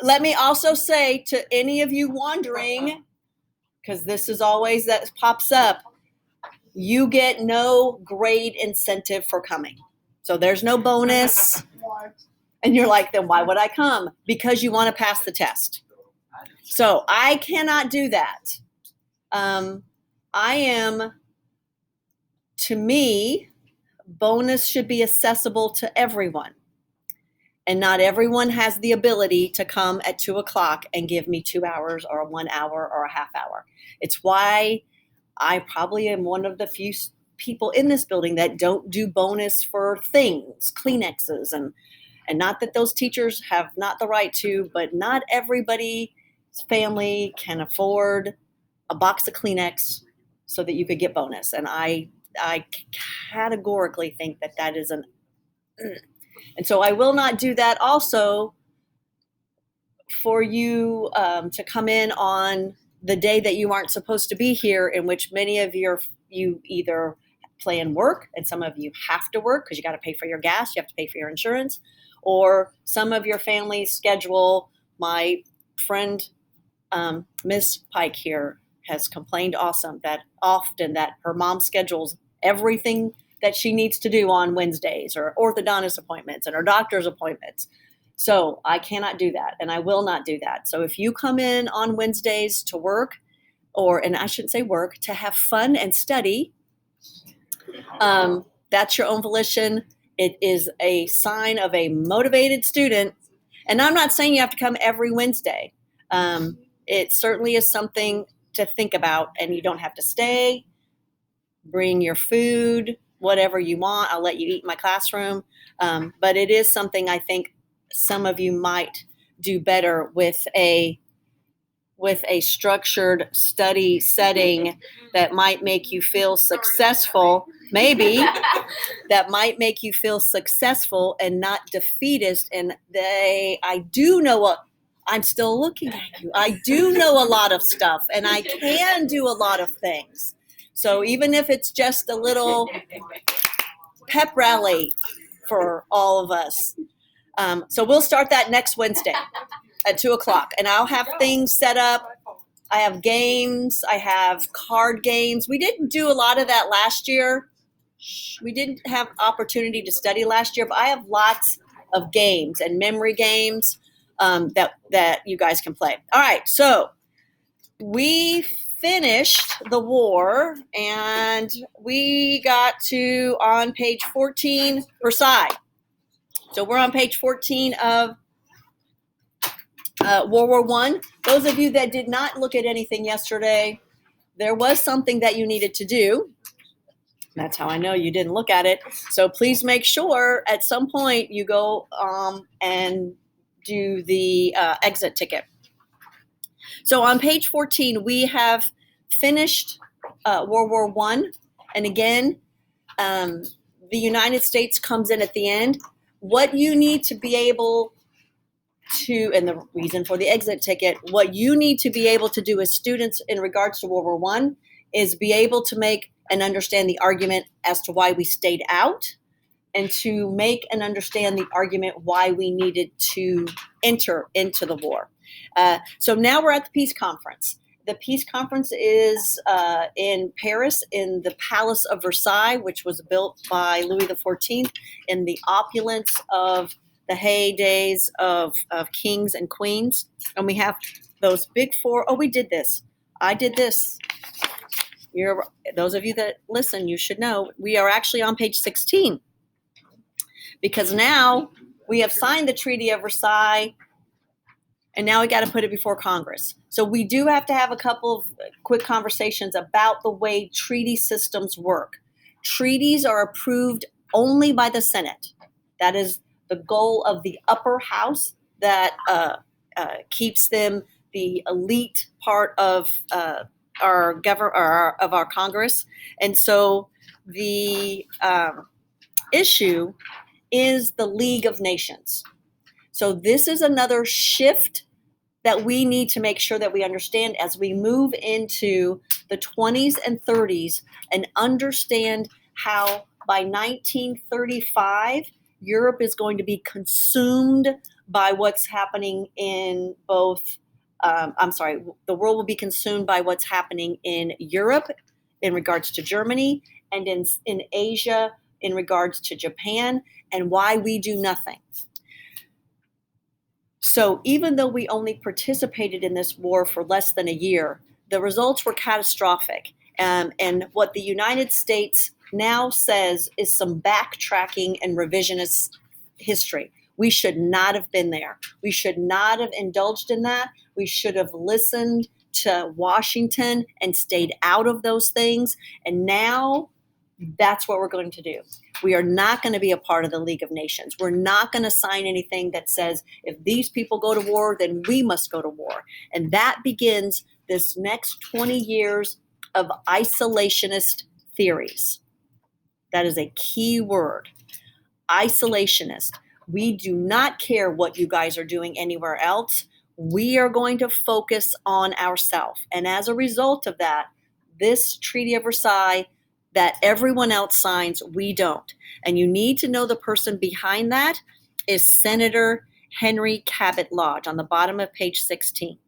let me also say to any of you wondering, because this is always that pops up, you get no grade incentive for coming. So there's no bonus. And you're like, then why would I come? Because you want to pass the test. So I cannot do that. To me, bonus should be accessible to everyone. And not everyone has the ability to come at 2:00 and give me 2 hours or 1 hour or a half hour. It's why I probably am one of the few people in this building that don't do bonus for things, Kleenexes, and not that those teachers have not the right to, but not everybody's family can afford a box of Kleenex so that you could get bonus. And I categorically think that is and so I will not do that also for you to come in on the day that you aren't supposed to be here, in which many of you either plan work, and some of you have to work because you got to pay for your gas, you have to pay for your insurance, or some of your families schedule. My friend, Miss Pike here, has complained often that her mom schedules everything that she needs to do on Wednesdays, or orthodontist appointments and her doctor's appointments. So I cannot do that, and I will not do that. So if you come in on Wednesdays to work, and I shouldn't say work, to have fun and study, that's your own volition. It is a sign of a motivated student. And I'm not saying you have to come every Wednesday. It certainly is something to think about, and you don't have to stay. Bring your food, whatever you want. I'll let you eat in my classroom. But it is something I think some of you might do better with a structured study setting that might make you feel successful. Maybe that might make you feel successful and not defeatist. And I do know what I'm still looking at you. I do know a lot of stuff, and I can do a lot of things. So even if it's just a little pep rally for all of us. So we'll start that next Wednesday at 2:00, and I'll have things set up. I have games. I have card games. We didn't do a lot of that last year. We didn't have opportunity to study last year, but I have lots of games and memory games that you guys can play. All right, so we finished the war, and we got to on page 14, Versailles. So we're on page 14 of World War I. Those of you that did not look at anything yesterday, there was something that you needed to do. That's how I know you didn't look at it. So please make sure at some point you go and do the exit ticket. So on page 14, we have finished World War I. And again, the United States comes in at the end. What you need to be able to, and the reason for the exit ticket, what you need to be able to do as students in regards to World War I is be able to make and understand the argument as to why we stayed out, and to make and understand the argument why we needed to enter into the war. So now we're at the Peace Conference. The Peace Conference is in Paris, in the Palace of Versailles, which was built by Louis XIV in the opulence of the heydays of kings and queens. And we have those big four. Oh, we did this. I did this. Those of you that listen, you should know we are actually on page 16, because now we have signed the Treaty of Versailles, and now we got to put it before Congress. So we do have to have a couple of quick conversations about the way treaty systems work. Treaties are approved only by the Senate. That is the goal of the upper house that keeps them the elite part of our Congress. And so the issue is the League of Nations. So this is another shift that we need to make sure that we understand as we move into the 20s and 30s, and understand how by 1935, Europe is going to be consumed by what's happening in both, the world will be consumed by what's happening in Europe in regards to Germany, and in Asia in regards to Japan, and why we do nothing. So even though we only participated in this war for less than a year, the results were catastrophic. And what the United States now says is some backtracking and revisionist history. We should not have been there. We should not have indulged in that. We should have listened to Washington and stayed out of those things. And now that's what we're going to do. We are not going to be a part of the League of Nations. We're not going to sign anything that says if these people go to war, then we must go to war. And that begins this next 20 years of isolationist theories. That is a key word. Isolationist. We do not care what you guys are doing anywhere else. We are going to focus on ourselves. And as a result of that, this Treaty of Versailles that everyone else signs, we don't. And you need to know the person behind that is Senator Henry Cabot Lodge on the bottom of page 16.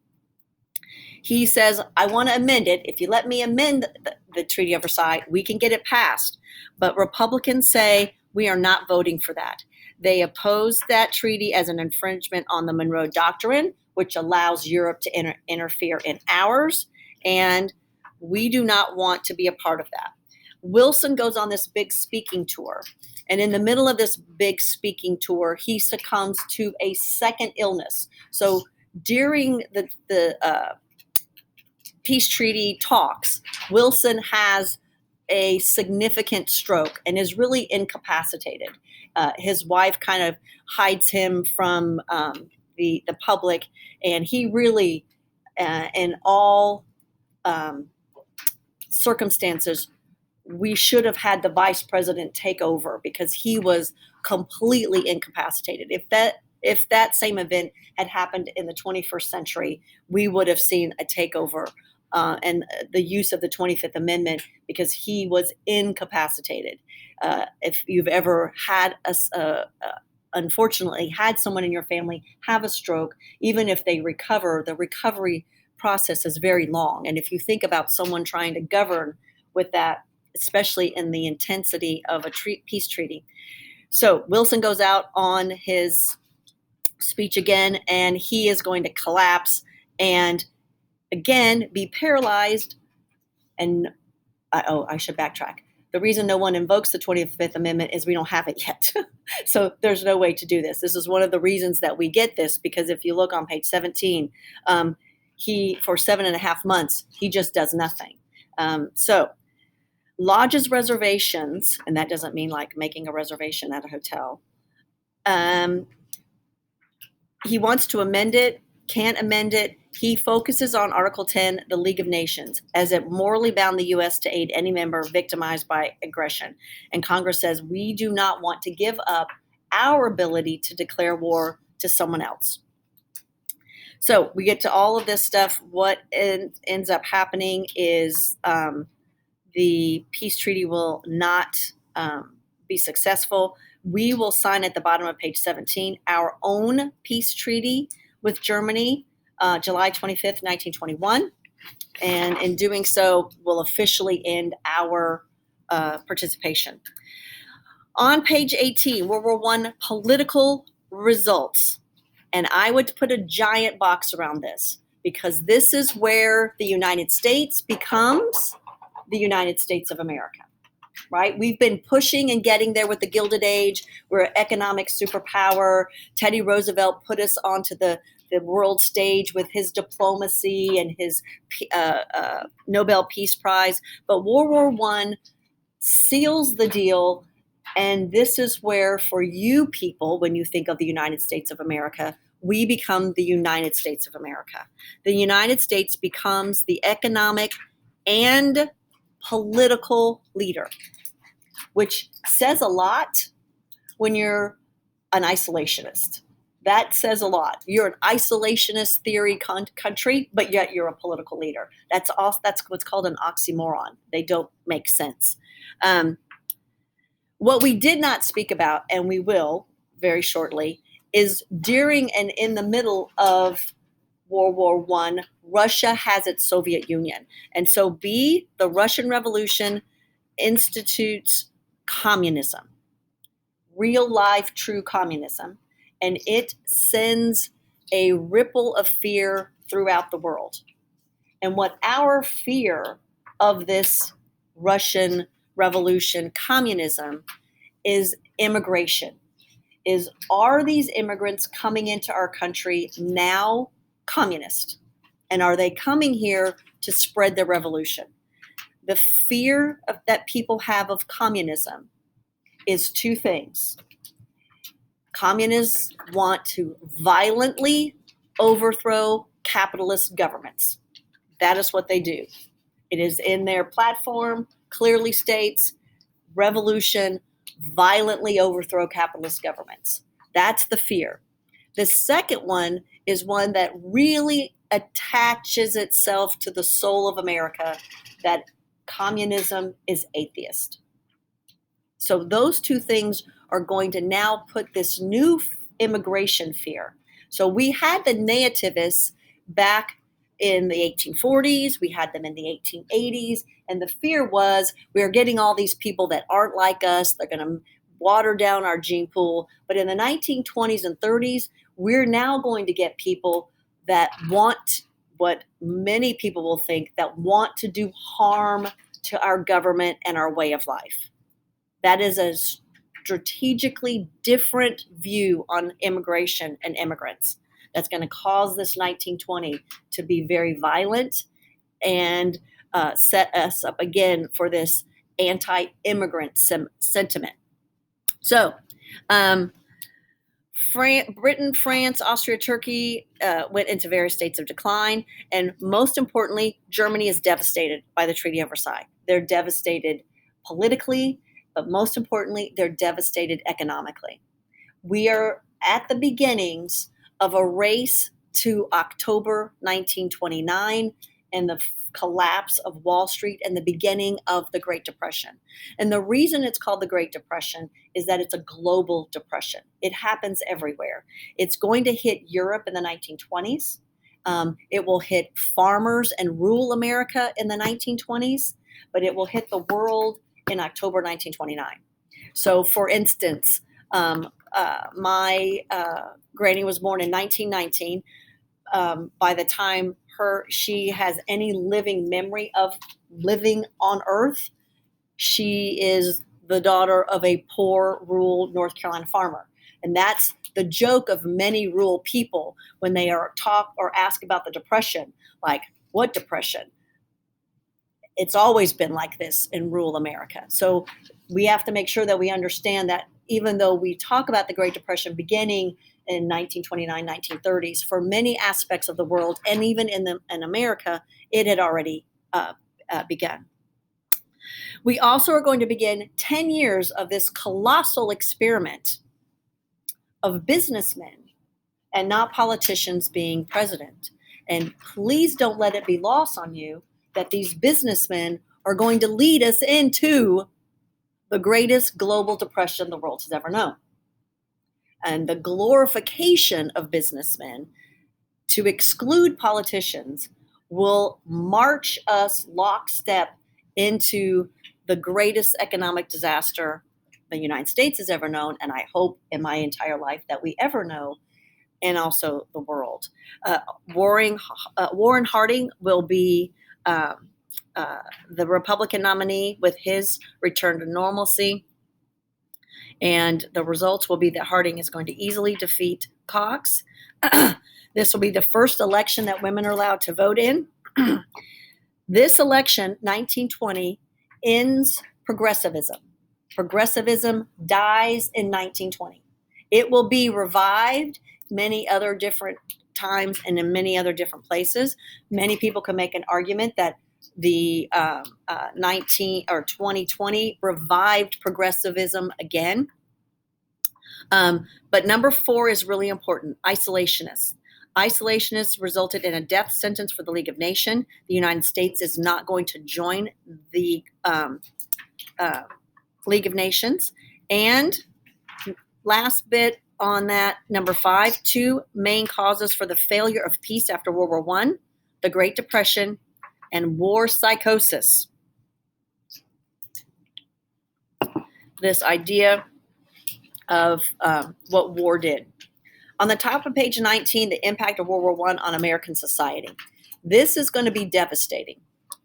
He says, I want to amend it. If you let me amend the Treaty of Versailles, we can get it passed. But Republicans say we are not voting for that. They oppose that treaty as an infringement on the Monroe Doctrine, which allows Europe to interfere in ours. And we do not want to be a part of that. Wilson goes on this big speaking tour. And in the middle of this big speaking tour, he succumbs to a second illness. So during the peace treaty talks, Wilson has a significant stroke and is really incapacitated. His wife kind of hides him from the public, and he really, in all circumstances, we should have had the vice president take over because he was completely incapacitated. If that same event had happened in the 21st century, we would have seen a takeover and the use of the 25th Amendment because he was incapacitated. If you've ever had unfortunately had someone in your family have a stroke, even if they recover, the recovery process is very long. And if you think about someone trying to govern with that, especially in the intensity of a peace treaty. So Wilson goes out on his speech again, and he is going to collapse and again be paralyzed. And I should backtrack. The reason no one invokes the 25th Amendment is we don't have it yet. So there's no way to do this. This is one of the reasons that we get this, because if you look on page 17, he, for 7.5 months, he just does nothing. So Lodge's reservations, and that doesn't mean like making a reservation at a hotel. He wants to amend it, can't amend it. He focuses on Article 10, the League of Nations, as it morally bound the U.S. to aid any member victimized by aggression. And Congress says we do not want to give up our ability to declare war to someone else. So we get to all of this stuff. What ends up happening is the peace treaty will not be successful. We will sign at the bottom of page 17 our own peace treaty with Germany, July 25th, 1921. And in doing so, we'll officially end our participation. On page 18, World War I political results. And I would put a giant box around this because this is where the United States becomes the United States of America, right? We've been pushing and getting there with the Gilded Age. We're an economic superpower. Teddy Roosevelt put us onto the world stage with his diplomacy and his Nobel Peace Prize. But World War I seals the deal. And this is where, for you people, when you think of the United States of America, we become the United States of America. The United States becomes the economic and political leader, which says a lot when you're an isolationist. That says a lot. You're an isolationist theory country, but yet you're a political leader. That's what's called an oxymoron. They don't make sense. What we did not speak about, and we will very shortly, is during and in the middle of World War I, Russia has its Soviet Union. And so B, the Russian Revolution institutes communism, real life, true communism, and it sends a ripple of fear throughout the world. And what our fear of this Russian Revolution, communism, is immigration. Are these immigrants coming into our country now communist? And are they coming here to spread the revolution? The fear that people have of communism is two things. Communists want to violently overthrow capitalist governments. That is what they do. It is in their platform, clearly states, revolution, violently overthrow capitalist governments. That's the fear. The second one is one that really attaches itself to the soul of America, that communism is atheist. So those two things are going to now put this new immigration fear. So we had the nativists back in the 1840s, we had them in the 1880s, and the fear was we're getting all these people that aren't like us, they're going to water down our gene pool. But in the 1920s and 30s, we're now going to get people that want, what many people will think, that want to do harm to our government and our way of life. That is a strategically different view on immigration and immigrants. That's going to cause this 1920 to be very violent and set us up again for this anti-immigrant sentiment. So, Britain, France, Austria, Turkey went into various states of decline. And most importantly, Germany is devastated by the Treaty of Versailles. They're devastated politically, but most importantly, they're devastated economically. We are at the beginnings of a race to October 1929 and the collapse of Wall Street and the beginning of the Great Depression. And the reason it's called the Great Depression is that it's a global depression. It happens everywhere. It's going to hit Europe in the 1920s. It will hit farmers and rural America in the 1920s, but it will hit the world in October 1929. So, for instance, my granny was born in 1919. By the time she has any living memory of living on Earth, she is the daughter of a poor rural North Carolina farmer. And that's the joke of many rural people when they are taught or asked about the Depression, like, what depression? It's always been like this in rural America. So we have to make sure that we understand that even though we talk about the Great Depression beginning in 1929, 1930s, for many aspects of the world, and even in America, it had already begun. We also are going to begin 10 years of this colossal experiment of businessmen and not politicians being president. And please don't let it be lost on you that these businessmen are going to lead us into the greatest global depression the world has ever known. And the glorification of businessmen to exclude politicians will march us lockstep into the greatest economic disaster the United States has ever known, and I hope in my entire life that we ever know, and also the world. Warren Harding will be the Republican nominee with his return to normalcy. And the results will be that Harding is going to easily defeat Cox. This will be the first election that women are allowed to vote in. This election, 1920, ends progressivism. Progressivism dies in 1920. It will be revived many other different times and in many other different places. Many people can make an argument that the 2020 revived progressivism again. But number 4 is really important, isolationists. Isolationists resulted in a death sentence for the League of Nations. The United States is not going to join the League of Nations. And last bit on that. Number 5, 2 main causes for the failure of peace after World War I, the Great Depression, and war psychosis. This idea of what war did. On the top of page 19, the impact of World War I on American society. This is going to be devastating.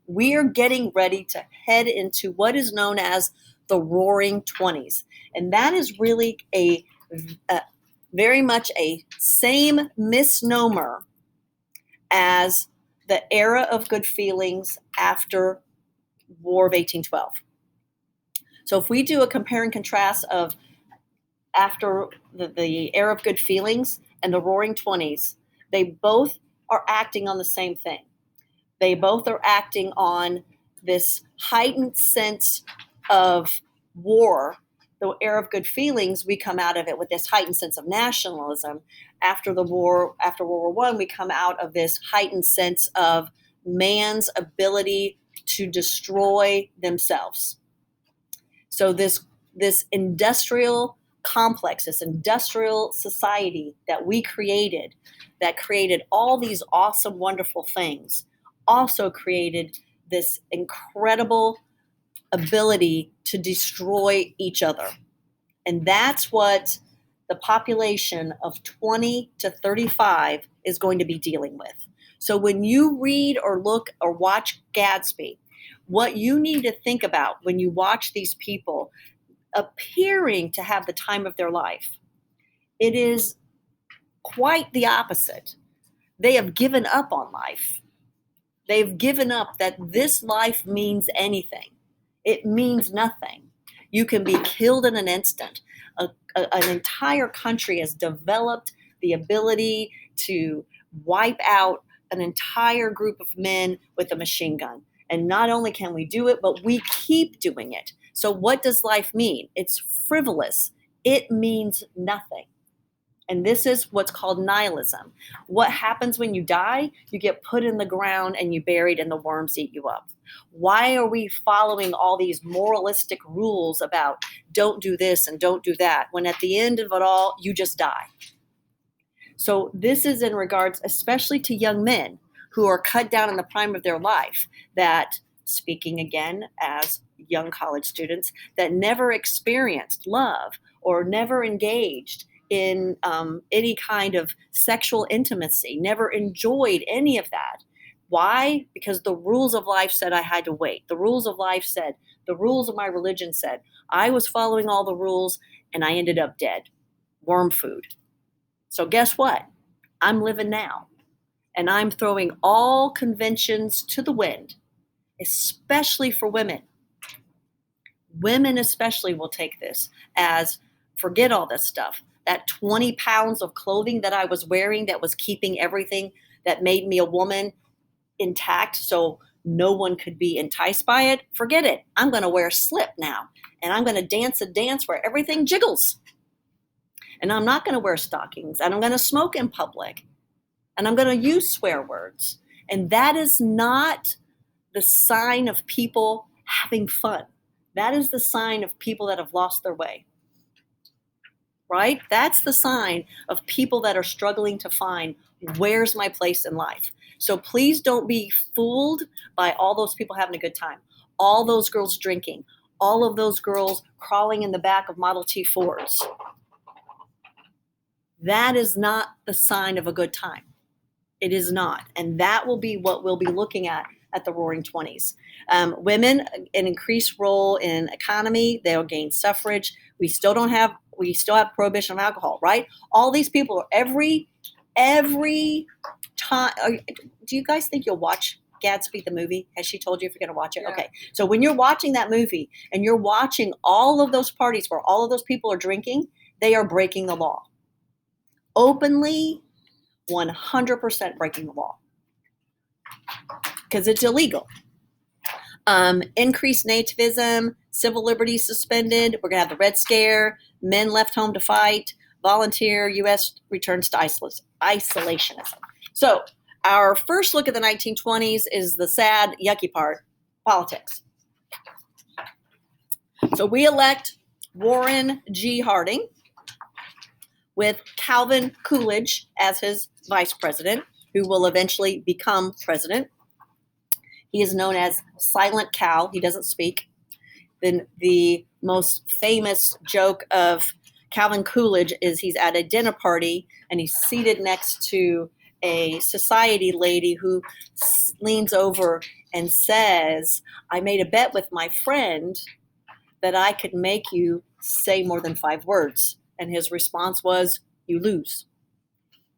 We are getting ready to head into what is known as the Roaring Twenties. And that is really a very much a same misnomer as the era of good feelings after War of 1812. So if we do a compare and contrast of after the era of good feelings and the Roaring Twenties, they both are acting on the same thing. They both are acting on this heightened sense of war. The era of good feelings, we come out of it with this heightened sense of nationalism. After the war, after World War I, we come out of this heightened sense of man's ability to destroy themselves. So this industrial complex, this industrial society that we created, that created all these awesome, wonderful things, also created this incredible ability to destroy each other. And that's what the population of 20 to 35 is going to be dealing with. So when you read or look or watch Gatsby, what you need to think about when you watch these people appearing to have the time of their life, it is quite the opposite. They have given up on life. They've given up that this life means anything. It means nothing. You can be killed in an instant. An entire country has developed the ability to wipe out an entire group of men with a machine gun. And not only can we do it, but we keep doing it. So what does life mean? It's frivolous. It means nothing. And this is what's called nihilism. What happens when you die? You get put in the ground and you buried and the worms eat you up. Why are we following all these moralistic rules about don't do this and don't do that, when at the end of it all, you just die? So this is in regards especially to young men who are cut down in the prime of their life, that, speaking again as young college students, that never experienced love or never engaged in any kind of sexual intimacy, never enjoyed any of that. Why? Because the rules of life said I had to wait. The rules of life said, the rules of my religion said, I was following all the rules and I ended up dead. Worm food. So guess what? I'm living now. And I'm throwing all conventions to the wind, especially for women. Women especially will take this as, forget all this stuff. That 20 pounds of clothing that I was wearing that was keeping everything that made me a woman intact so no one could be enticed by it, forget it. I'm going to wear a slip now. And I'm going to dance a dance where everything jiggles. And I'm not going to wear stockings. And I'm going to smoke in public. And I'm going to use swear words. And that is not the sign of people having fun. That is the sign of people that have lost their way. Right? That's the sign of people that are struggling to find, where's my place in life? So please don't be fooled by all those people having a good time. All those girls drinking. All of those girls crawling in the back of Model T Fords. That is not the sign of a good time. It is not. And that will be what we'll be looking at the Roaring Twenties. Women, an increased role in economy. They'll gain suffrage. We still have prohibition of alcohol, right? All these people, every time. Do you guys think you'll watch Gatsby the movie? Has she told you if you're going to watch it? Yeah. Okay. So when you're watching that movie and you're watching all of those parties where all of those people are drinking, they are breaking the law. Openly, 100% breaking the law. Because it's illegal. Increased nativism, civil liberties suspended. We're going to have the Red Scare, men left home to fight, volunteer, U.S. returns to isolationism. So our first look at the 1920s is the sad, yucky part, politics. So we elect Warren G. Harding. with Calvin Coolidge as his vice president, who will eventually become president. He is known as Silent Cal. He doesn't speak. Then the most famous joke of Calvin Coolidge is he's at a dinner party and he's seated next to a society lady who leans over and says, "I made a bet with my friend that I could make you say more than 5 words." And his response was, "You lose."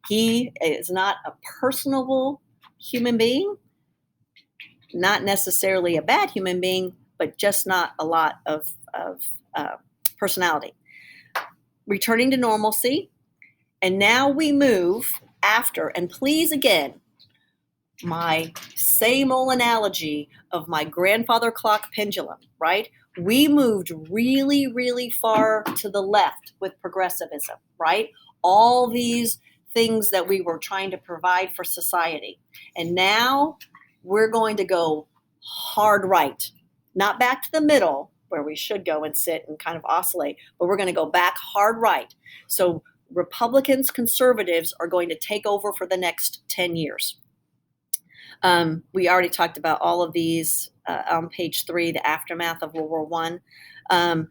He is not a personable human being, not necessarily a bad human being, but just not a lot of personality. Returning to normalcy. And now we move after, and please again, my same old analogy of my grandfather clock pendulum, right? We moved really, really far to the left with progressivism, right? All these things that we were trying to provide for society. And now we're going to go hard right, not back to the middle where we should go and sit and kind of oscillate, but we're going to go back hard right. So Republicans, conservatives are going to take over for the next 10 years. We already talked about all of these on page 3, the aftermath of World War I.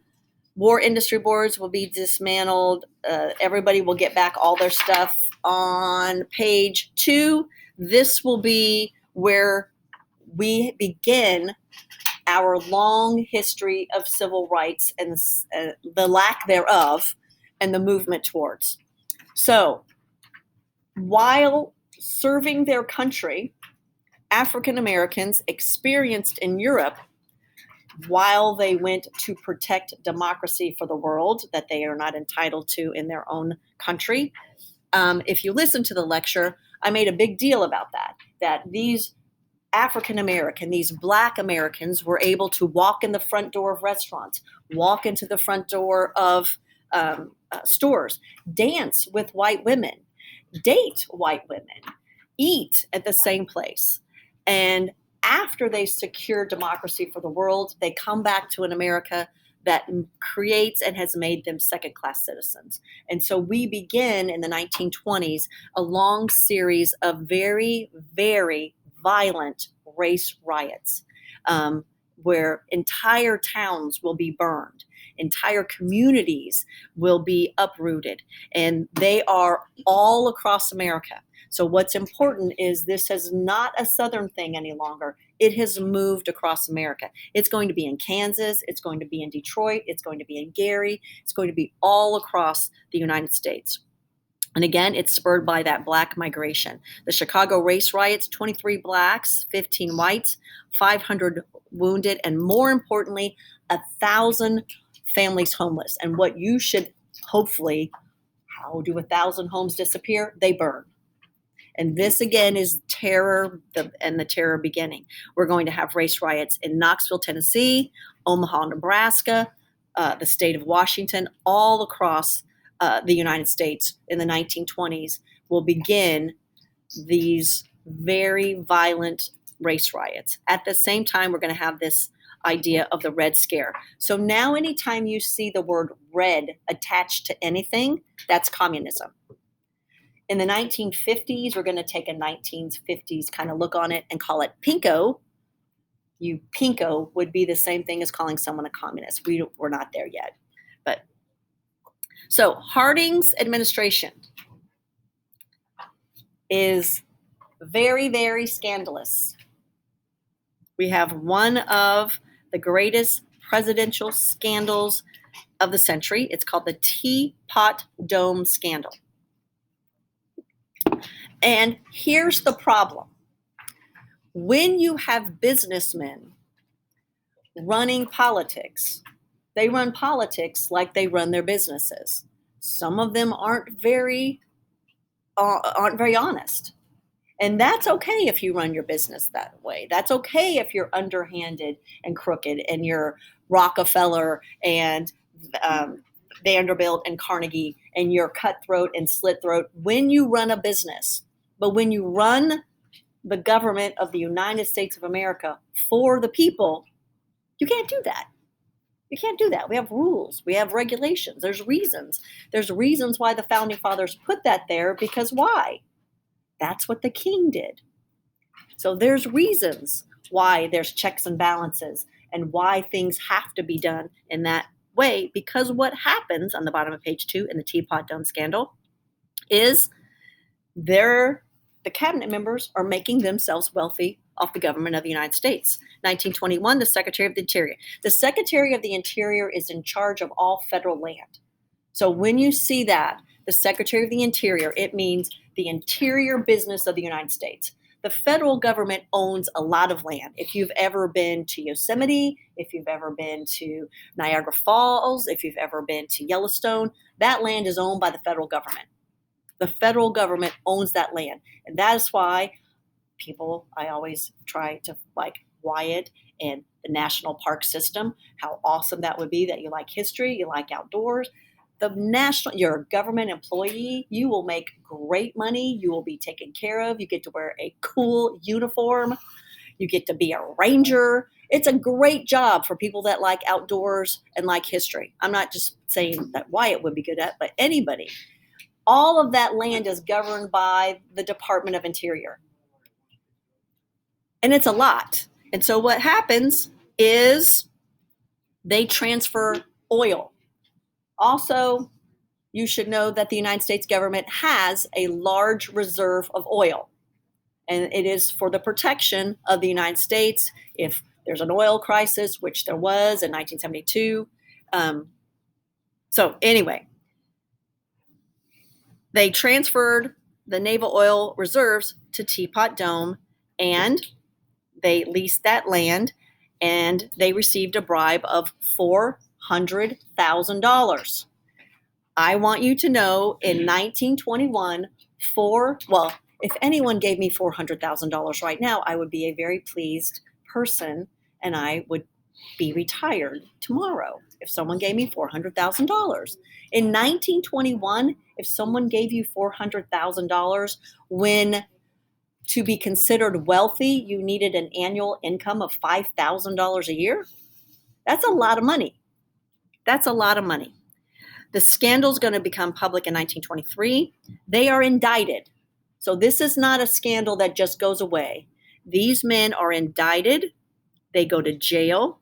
War industry boards will be dismantled. Everybody will get back all their stuff. On page 2, this will be where we begin our long history of civil rights and the lack thereof and the movement towards. So, while serving their country, African Americans experienced in Europe, while they went to protect democracy for the world that they are not entitled to in their own country. If you listen to the lecture, I made a big deal about that these African American, these Black Americans were able to walk in the front door of restaurants, walk into the front door of stores, dance with white women, date white women, eat at the same place. And after they secure democracy for the world, they come back to an America that creates and has made them second-class citizens. And so we begin in the 1920s a long series of very, very violent race riots, where entire towns will be burned, entire communities will be uprooted, and they are all across America. So what's important is this is not a Southern thing any longer. It has moved across America. It's going to be in Kansas. It's going to be in Detroit. It's going to be in Gary. It's going to be all across the United States. And again, it's spurred by that Black migration. The Chicago race riots, 23 Blacks, 15 whites, 500 wounded, and more importantly, 1,000 families homeless. And what you should hopefully, how do 1,000 homes disappear? They burn. And this, again, is terror and the terror beginning. We're going to have race riots in Knoxville, Tennessee, Omaha, Nebraska, the state of Washington, all across the United States in the 1920s will begin these very violent race riots. At the same time, we're going to have this idea of the Red Scare. So now anytime you see the word red attached to anything, that's communism. In the 1950s, we're going to take a 1950s kind of look on it and call it pinko. Pinko would be the same thing as calling someone a communist. We're not there yet. But so Harding's administration is very, very scandalous. We have one of the greatest presidential scandals of the century. It's called the Teapot Dome scandal. And here's the problem. When you have businessmen running politics, they run politics like they run their businesses. Some of them aren't very honest. And that's okay if you run your business that way. That's okay if you're underhanded and crooked and you're Rockefeller and Vanderbilt and Carnegie and you're cutthroat and slit throat when you run a business. But when you run the government of the United States of America for the people, you can't do that. You can't do that. We have rules. We have regulations. There's reasons. There's reasons why the founding fathers put that there, because why? That's what the king did. So there's reasons why there's checks and balances and why things have to be done in that way, because what happens on the bottom of page 2 in the Teapot Dome scandal is the cabinet members are making themselves wealthy off the government of the United States. 1921, the Secretary of the Interior. The Secretary of the Interior is in charge of all federal land. So when you see that, the Secretary of the Interior, it means the interior business of the United States. The federal government owns a lot of land. If you've ever been to Yosemite, if you've ever been to Niagara Falls, if you've ever been to Yellowstone, that land is owned by the federal government. The federal government owns that land. And that is why I always try to like Wyatt and the national park system, how awesome that would be, that you like history, you like outdoors. You're a government employee, you will make great money, you will be taken care of, you get to wear a cool uniform, you get to be a ranger. It's a great job for people that like outdoors and like history. I'm not just saying that Wyatt would be good at, but anybody. All of that land is governed by the Department of Interior. And it's a lot. And so what happens is they transfer oil. Also, you should know that the United States government has a large reserve of oil. And it is for the protection of the United States if there's an oil crisis, which there was in 1972. So anyway, they transferred the naval oil reserves to Teapot Dome, and they leased that land, and they received a bribe of $400,000. I want you to know in 1921, if anyone gave me $400,000 right now, I would be a very pleased person, and I would be retired tomorrow if someone gave me $400,000. In 1921, if someone gave you $400,000 when to be considered wealthy, you needed an annual income of $5,000 a year, that's a lot of money. That's a lot of money. The scandal's going to become public in 1923. They are indicted. So this is not a scandal that just goes away. These men are indicted. They go to jail.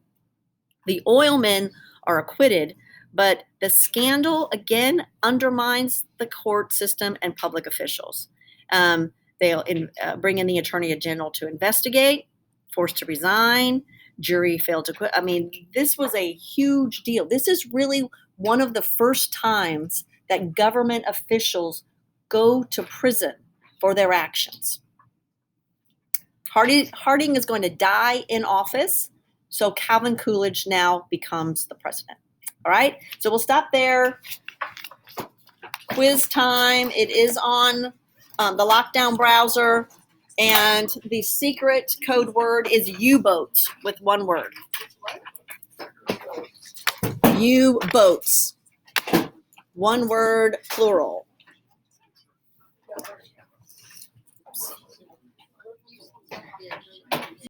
The oilmen are acquitted, but the scandal, again, undermines the court system and public officials. They'll bring in the Attorney General to investigate, forced to resign, jury failed to quit. I mean, this was a huge deal. This is really one of the first times that government officials go to prison for their actions. Harding is going to die in office, so Calvin Coolidge now becomes the president. All right, so we'll stop there. Quiz time. It is on the lockdown browser, and the secret code word is U-boat with one word. U-boats. One word, plural.